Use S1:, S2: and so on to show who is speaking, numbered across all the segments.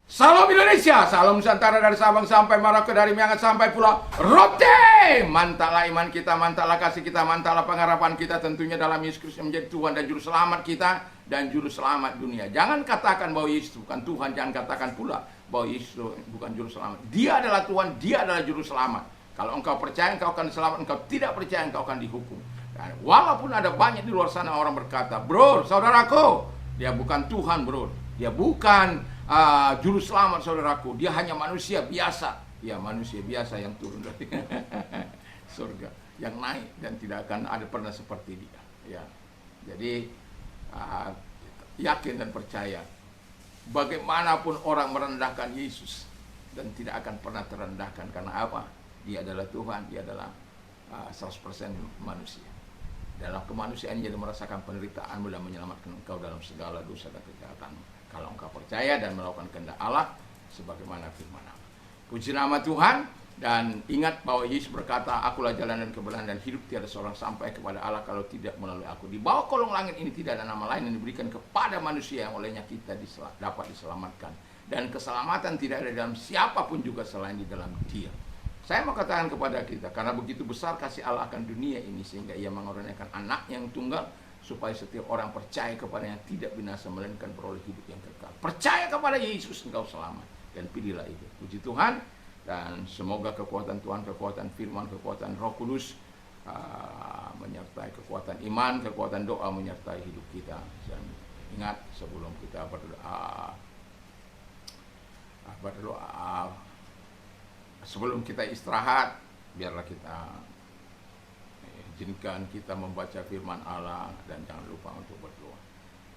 S1: Salam Indonesia, salam Nusantara dari Sabang sampai Merauke, dari Miangas sampai Pulau Rote. Mantaplah iman kita, mantaplah kasih kita, mantaplah pengharapan kita tentunya dalam Yesus Kristus menjadi Tuhan dan Juru Selamat kita dan Juru Selamat dunia. Jangan katakan bahwa Yesus bukan Tuhan, jangan katakan pula bahwa Yesus bukan Juru Selamat. Dia adalah Tuhan, Dia adalah Juru Selamat. Kalau engkau percaya engkau akan diselamatkan, engkau tidak percaya engkau akan dihukum. Dan walaupun ada banyak di luar sana orang berkata, bro, saudaraku, dia bukan Tuhan, bro, dia bukan Juru Selamat, saudaraku, dia hanya manusia biasa. Ya, manusia biasa yang turun dari surga, yang naik dan tidak akan ada pernah seperti dia. Ya, jadi yakin dan percaya. Bagaimanapun orang merendahkan Yesus dan tidak akan pernah terendahkan. Karena apa? Dia adalah Tuhan, dia adalah 100% manusia. Dalam kemanusiaan dia merasakan penderitaanmu dan menyelamatkan engkau dalam segala dosa dan kejahatanmu. Kalau engkau percaya dan melakukan kehendak Allah sebagaimana firman Allah. Puji nama Tuhan, dan ingat bahwa Yesus berkata, akulah jalan dan kebenaran dan hidup, tiada seorang sampai kepada Allah kalau tidak melalui aku. Di bawah kolong langit ini tidak ada nama lain yang diberikan kepada manusia yang olehnya kita dapat diselamatkan. Dan keselamatan tidak ada dalam siapapun juga selain di dalam Dia. Saya mau katakan kepada kita, karena begitu besar kasih Allah akan dunia ini sehingga Ia mengorbankan anak yang tunggal, supaya setiap orang percaya kepadanya tidak binasa melainkan beroleh hidup yang kekal. Percaya kepada Yesus engkau selamat, dan pilihlah itu. Puji Tuhan, dan semoga kekuatan Tuhan, kekuatan firman, kekuatan Roh Kudus menyertai kekuatan iman, kekuatan doa menyertai hidup kita. Dan ingat, sebelum kita berdoa, sebelum kita istirahat, biarlah kita izinkan kita membaca firman Allah dan jangan lupa untuk berdoa.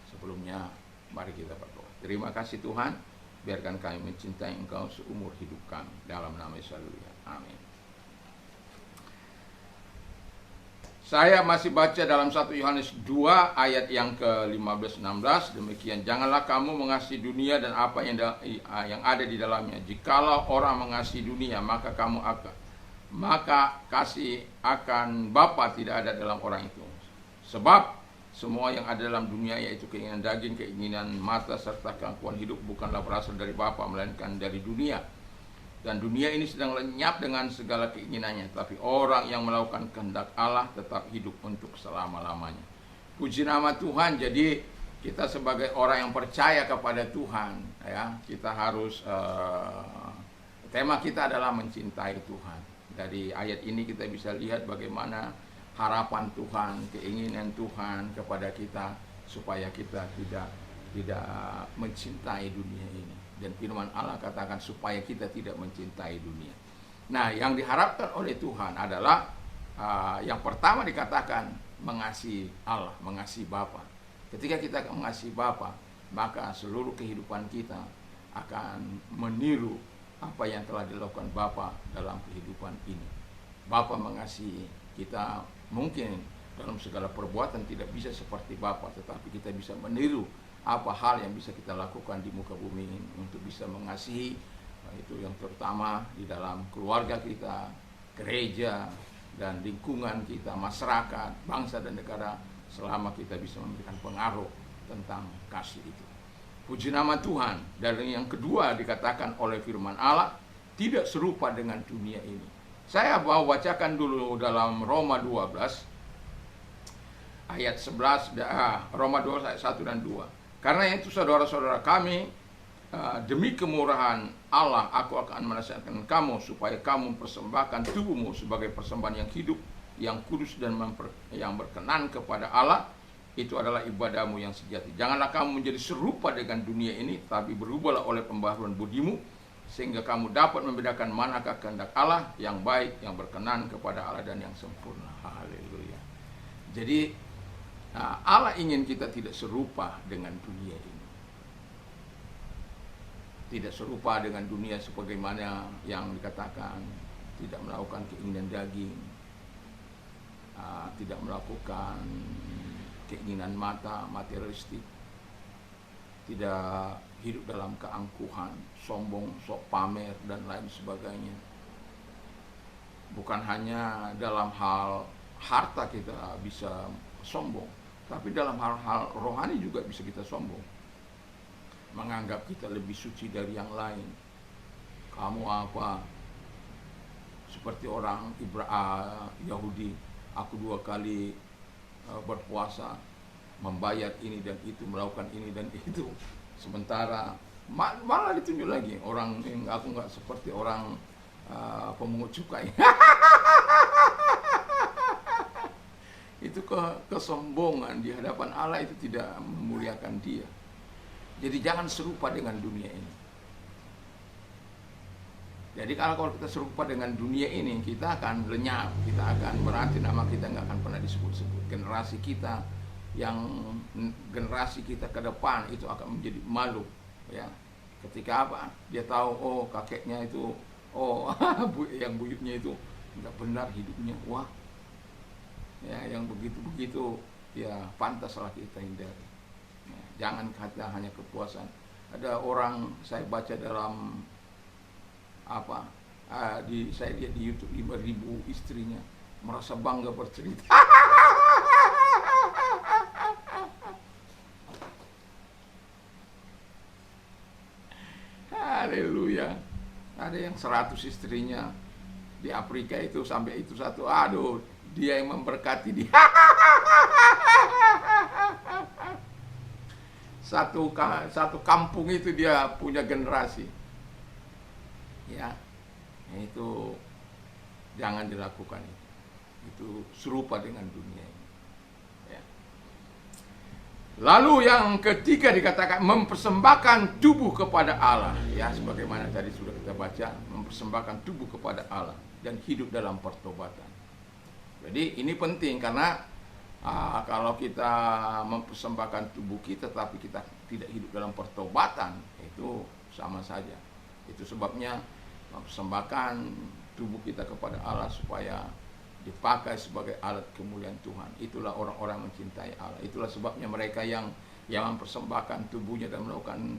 S1: Sebelumnya, mari kita berdoa. Terima kasih Tuhan, biarkan kami mencintai Engkau seumur hidup kami. Dalam nama Yesus, haleluya. Amin. Saya masih baca dalam 1 Yohanes 2 ayat yang ke-15-16. Demikian, janganlah kamu mengasihi dunia dan apa yang ada di dalamnya. Jikalau orang mengasihi dunia, maka kasih akan Bapa tidak ada dalam orang itu. Sebab semua yang ada dalam dunia, yaitu keinginan daging, keinginan mata, serta keangkuhan hidup, bukanlah berasal dari Bapa, melainkan dari dunia. Dan dunia ini sedang lenyap dengan segala keinginannya, tapi orang yang melakukan kehendak Allah tetap hidup untuk selama-lamanya. Puji nama Tuhan. Jadi kita sebagai orang yang percaya kepada Tuhan, ya, kita harus tema kita adalah mencintai Tuhan. Dari ayat ini kita bisa lihat bagaimana harapan Tuhan, keinginan Tuhan kepada kita supaya kita tidak mencintai dunia ini. Dan firman Allah katakan supaya kita tidak mencintai dunia. Nah, yang diharapkan oleh Tuhan adalah yang pertama dikatakan mengasihi Allah, mengasihi Bapa. Ketika kita mengasihi Bapa, maka seluruh kehidupan kita akan meniru apa yang telah dilakukan Bapa dalam kehidupan ini. Bapa mengasihi kita, mungkin dalam segala perbuatan tidak bisa seperti Bapa, tetapi kita bisa meniru apa hal yang bisa kita lakukan di muka bumi ini untuk bisa mengasihi. Itu yang terutama di dalam keluarga kita, gereja, dan lingkungan kita, masyarakat, bangsa dan negara, selama kita bisa memberikan pengaruh tentang kasih itu. Puji nama Tuhan. Dan yang kedua dikatakan oleh firman Allah, tidak serupa dengan dunia ini. Saya mau bacakan dulu dalam Roma 12 ayat 11, Roma 12 ayat 1 dan 2. Karena itu saudara-saudara kami, demi kemurahan Allah aku akan menasihatkan kamu supaya kamu mempersembahkan tubuhmu sebagai persembahan yang hidup, yang kudus dan yang berkenan kepada Allah. Itu adalah ibadahmu yang sejati. Janganlah kamu menjadi serupa dengan dunia ini, tapi berubahlah oleh pembaharuan budimu, sehingga kamu dapat membedakan manakah kehendak Allah yang baik, yang berkenan kepada Allah dan yang sempurna. Haleluya. Jadi Allah ingin kita tidak serupa dengan dunia ini. Tidak serupa dengan dunia sebagaimana yang dikatakan, tidak melakukan keinginan daging, tidak melakukan keinginan mata, materialistik, tidak hidup dalam keangkuhan, sombong, sok pamer, dan lain sebagainya. Bukan hanya dalam hal harta kita bisa sombong, tapi dalam hal-hal rohani juga bisa kita sombong. menganggap kita lebih suci dari yang lain. Kamu apa? Seperti orang Yahudi, aku 2 kali berpuasa, membayar ini dan itu, melakukan ini dan itu. Sementara malah ditunjuk lagi orang yang aku nggak seperti orang pemungut cukai. Itu kesombongan di hadapan Allah, itu tidak memuliakan Dia. Jadi jangan serupa dengan dunia ini. Jadi kalau kita serupa dengan dunia ini, kita akan lenyap, kita akan berarti nama kita nggak akan pernah disebut-sebut. Generasi kita ke depan itu akan menjadi malu, ya. Ketika apa? Dia tahu, oh kakeknya itu, oh yang buyutnya itu nggak benar hidupnya, wah, ya yang begitu-begitu, ya pantaslah kita hindari. Ya, jangan kata hanya kepuasan. Ada orang saya baca dalam saya lihat di YouTube 5.000 istrinya merasa bangga bercerita. Haleluya. Ada yang 100 istrinya di Afrika itu, sampai itu satu, aduh, dia yang memberkati dia. Satu kampung itu dia punya generasi. Ya, itu jangan dilakukan itu. Itu serupa dengan dunia ini. Ya. Lalu yang ketiga dikatakan mempersembahkan tubuh kepada Allah. Ya, sebagaimana tadi sudah kita baca, mempersembahkan tubuh kepada Allah dan hidup dalam pertobatan. Jadi ini penting karena kalau kita mempersembahkan tubuh kita tapi kita tidak hidup dalam pertobatan, itu sama saja. Itu sebabnya mempersembahkan tubuh kita kepada Allah supaya dipakai sebagai alat kemuliaan Tuhan. Itulah orang-orang mencintai Allah. Itulah sebabnya mereka yang mempersembahkan tubuhnya dan melakukan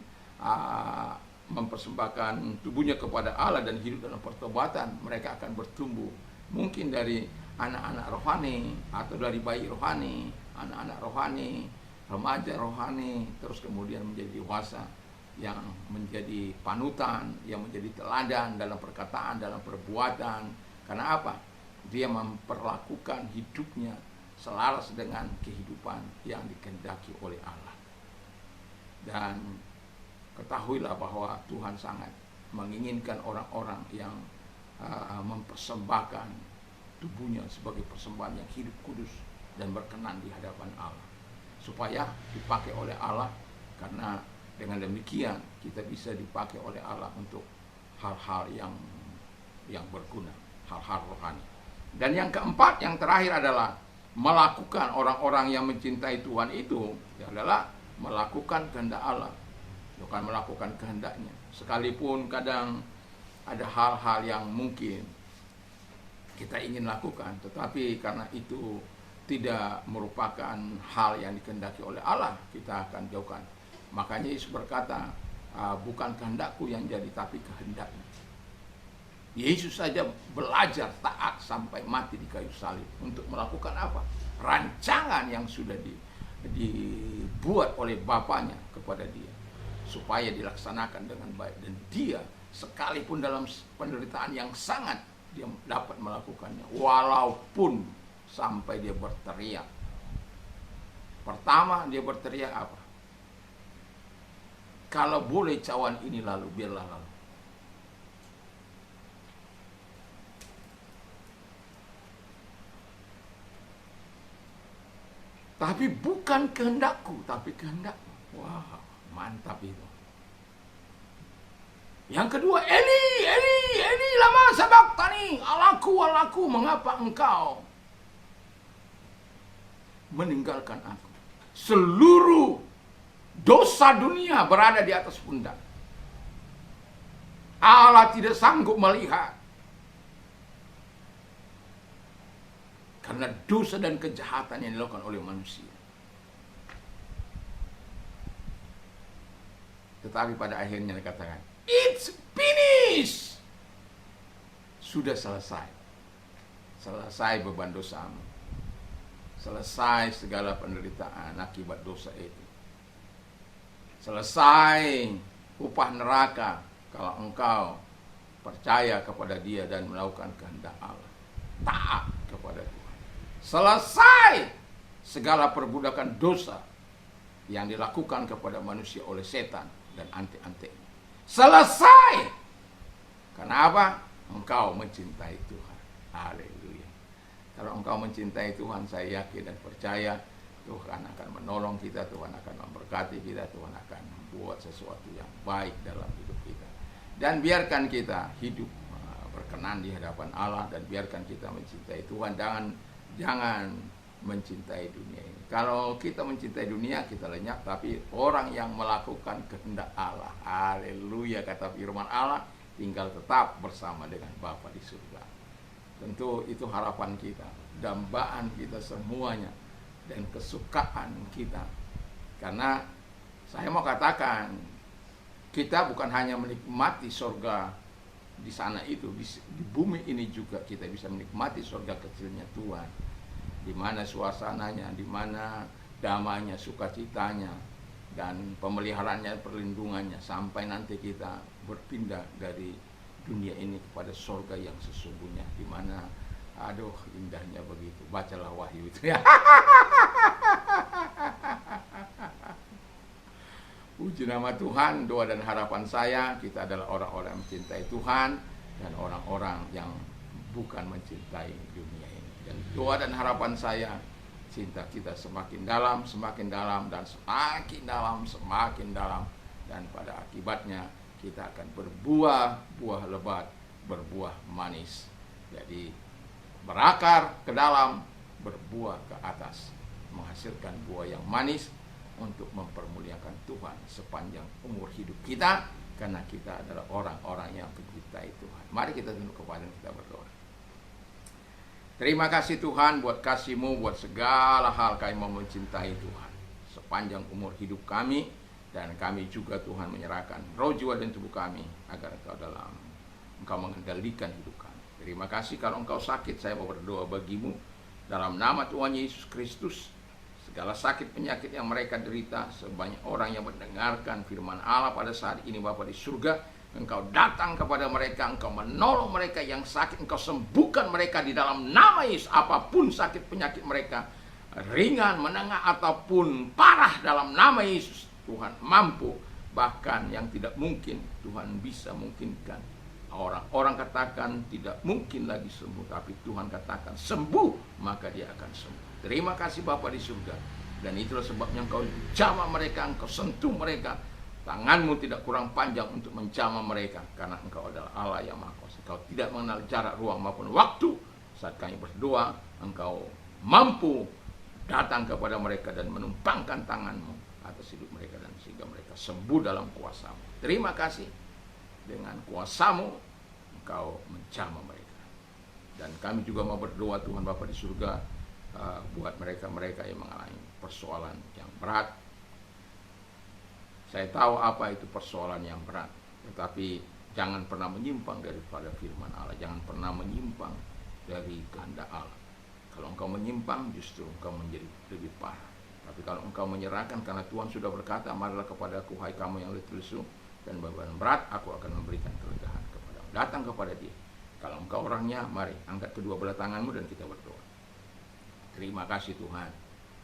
S1: mempersembahkan tubuhnya kepada Allah dan hidup dalam pertobatan, mereka akan bertumbuh. Mungkin dari anak-anak rohani atau dari bayi rohani, anak-anak rohani, remaja rohani, terus kemudian menjadi dewasa yang menjadi panutan, yang menjadi teladan dalam perkataan, dalam perbuatan. Karena apa? Dia memperlakukan hidupnya selaras dengan kehidupan yang dikehendaki oleh Allah. Dan ketahuilah bahwa Tuhan sangat menginginkan orang-orang yang mempersembahkan tubuhnya sebagai persembahan yang hidup kudus dan berkenan di hadapan Allah, supaya dipakai oleh Allah. Karena dengan demikian kita bisa dipakai oleh Allah untuk hal-hal yang berguna, hal-hal rohani. Dan yang keempat, yang terakhir adalah melakukan, orang-orang yang mencintai Tuhan itu adalah melakukan kehendak Allah, bukan melakukan kehendaknya. Sekalipun kadang ada hal-hal yang mungkin kita ingin lakukan, tetapi karena itu tidak merupakan hal yang dikehendaki oleh Allah, kita akan jauhkan. Makanya Yesus berkata, bukan kehendakku yang jadi, tapi kehendaknya. Yesus saja belajar taat sampai mati di kayu salib untuk melakukan apa? Rancangan yang sudah dibuat oleh Bapaknya kepada dia, supaya dilaksanakan dengan baik. Dan dia sekalipun dalam penderitaan yang sangat, dia dapat melakukannya, walaupun sampai dia berteriak. Pertama dia berteriak apa? Kalau boleh cawan ini lalu, biarlah lalu. Tapi bukan kehendakku, tapi kehendakmu. Wah, mantap itu. Yang kedua, Eli, Eli, Eli, lama sabaqtani, Allahku, Allahku, mengapa engkau meninggalkan aku? Seluruh dosa dunia berada di atas pundak. Allah tidak sanggup melihat. Karena dosa dan kejahatan yang dilakukan oleh manusia. Tetapi pada akhirnya dikatakan, it's finished. Sudah selesai. Selesai beban dosamu. Selesai segala penderitaan akibat dosa itu. Selesai upah neraka kalau engkau percaya kepada Dia dan melakukan kehendak Allah, taat kepada Tuhan. Selesai segala perbudakan dosa yang dilakukan kepada manusia oleh setan dan antek-anteknya. Selesai. Kenapa? Engkau mencintai Tuhan. Haleluya. Kalau engkau mencintai Tuhan, saya yakin dan percaya Tuhan akan menolong kita, Tuhan akan memberkati kita, Tuhan akan membuat sesuatu yang baik dalam hidup kita. Dan biarkan kita hidup berkenan di hadapan Allah, dan biarkan kita mencintai Tuhan, jangan mencintai dunia ini. Kalau kita mencintai dunia, kita lenyap, tapi orang yang melakukan kehendak Allah, haleluya, kata firman Allah, tinggal tetap bersama dengan Bapa di surga. Tentu itu harapan kita, dambaan kita semuanya, dan kesukaan kita. Karena saya mau katakan, kita bukan hanya menikmati surga di sana itu, di bumi ini juga kita bisa menikmati surga kecilnya Tuhan, di mana suasananya, di mana damainya, sukacitanya, dan pemeliharaannya, perlindungannya, sampai nanti kita berpindah dari dunia ini kepada surga yang sesungguhnya, di mana aduh indahnya begitu. Bacalah Wahyu itu ya. Puji nama Tuhan. Doa dan harapan saya, kita adalah orang-orang yang mencintai Tuhan dan orang-orang yang bukan mencintai dunia ini. Dan doa dan harapan saya, cinta kita semakin dalam, dan semakin dalam, dan pada akibatnya kita akan berbuah buah lebat, berbuah manis. Jadi berakar ke dalam, berbuah ke atas, menghasilkan buah yang manis untuk mempermuliakan Tuhan sepanjang umur hidup kita, karena kita adalah orang-orang yang mencintai Tuhan. Mari kita tunduk kepada kita berdoa. Terima kasih Tuhan buat kasih-Mu, buat segala hal kami mau mencintai Tuhan sepanjang umur hidup kami, dan kami juga Tuhan menyerahkan roh, jiwa, dan tubuh kami agar Engkau mengendalikan hidup kami. Terima kasih. Kalau engkau sakit, saya mau berdoa bagimu dalam nama Tuhan Yesus Kristus. Segala sakit penyakit yang mereka derita, sebanyak orang yang mendengarkan firman Allah pada saat ini, Bapa di surga, Engkau datang kepada mereka, Engkau menolong mereka yang sakit, Engkau sembuhkan mereka di dalam nama Yesus. Apapun sakit penyakit mereka, ringan, menengah, ataupun parah, dalam nama Yesus, Tuhan mampu. Bahkan yang tidak mungkin, Tuhan bisa mungkinkan. Orang katakan tidak mungkin lagi sembuh, tapi Tuhan katakan sembuh, maka dia akan sembuh. Terima kasih Bapa di surga. Dan itulah sebabnya Engkau jamah mereka, Engkau sentuh mereka. Tangan-Mu tidak kurang panjang untuk menjamah mereka, karena Engkau adalah Allah yang Maha Kuasa. Engkau tidak mengenal jarak, ruang maupun waktu. Saat kami berdoa, Engkau mampu datang kepada mereka dan menumpangkan tangan-Mu atas hidup mereka, dan sehingga mereka sembuh dalam kuasa-Mu. Terima kasih. Dengan kuasa-Mu Engkau menjamah mereka. Dan kami juga mau berdoa Tuhan Bapa di surga, buat mereka-mereka yang mengalami persoalan yang berat. Saya tahu apa itu persoalan yang berat, tetapi jangan pernah menyimpang daripada firman Allah, jangan pernah menyimpang dari kehendak Allah. Kalau engkau menyimpang, justru engkau menjadi lebih parah. Tapi kalau engkau menyerahkan, karena Tuhan sudah berkata, marilah kepadaku hai kamu yang letih lesu dan beban berat, aku akan memberikan kelegaan kepada. Datang kepada Dia. Kalau engkau orangnya, mari angkat kedua belah tanganmu dan kita berdoa. Terima kasih Tuhan,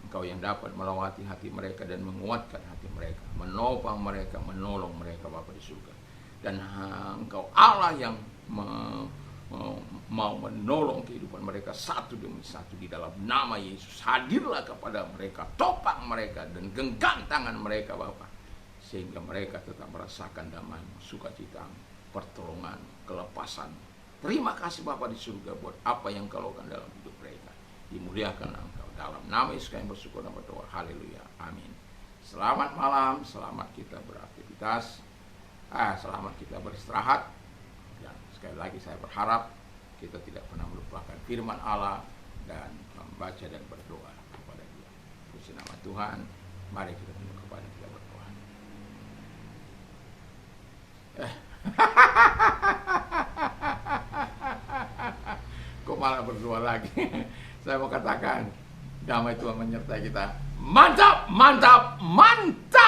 S1: Engkau yang dapat melawati hati mereka dan menguatkan hati mereka, menopang mereka, menolong mereka Bapa di surga. Dan Engkau Allah yang mau menolong kehidupan mereka satu demi satu di dalam nama Yesus. Hadirlah kepada mereka, topang mereka dan genggam tangan mereka Bapa, sehingga mereka tetap merasakan damai-Mu, sukacita-Mu, pertolongan, kelepasan. Terima kasih Bapa di surga buat apa yang Kau lakukan dalam hidup mereka. Dimuliakan Engkau. Dalam nama Yesus kami bersyukur dan berdoa. Haleluya. Amin. Selamat malam, selamat kita beraktivitas, selamat kita beristirahat. Dan sekali lagi saya berharap kita tidak pernah melupakan firman Allah dan membaca dan berdoa kepada Dia. Puji nama Tuhan. Mari kita tunduk kepada kita berdoa. Kok malah berdoa lagi? Saya mau katakan, damai Tuhan menyertai kita. Mantap, mantap, mantap.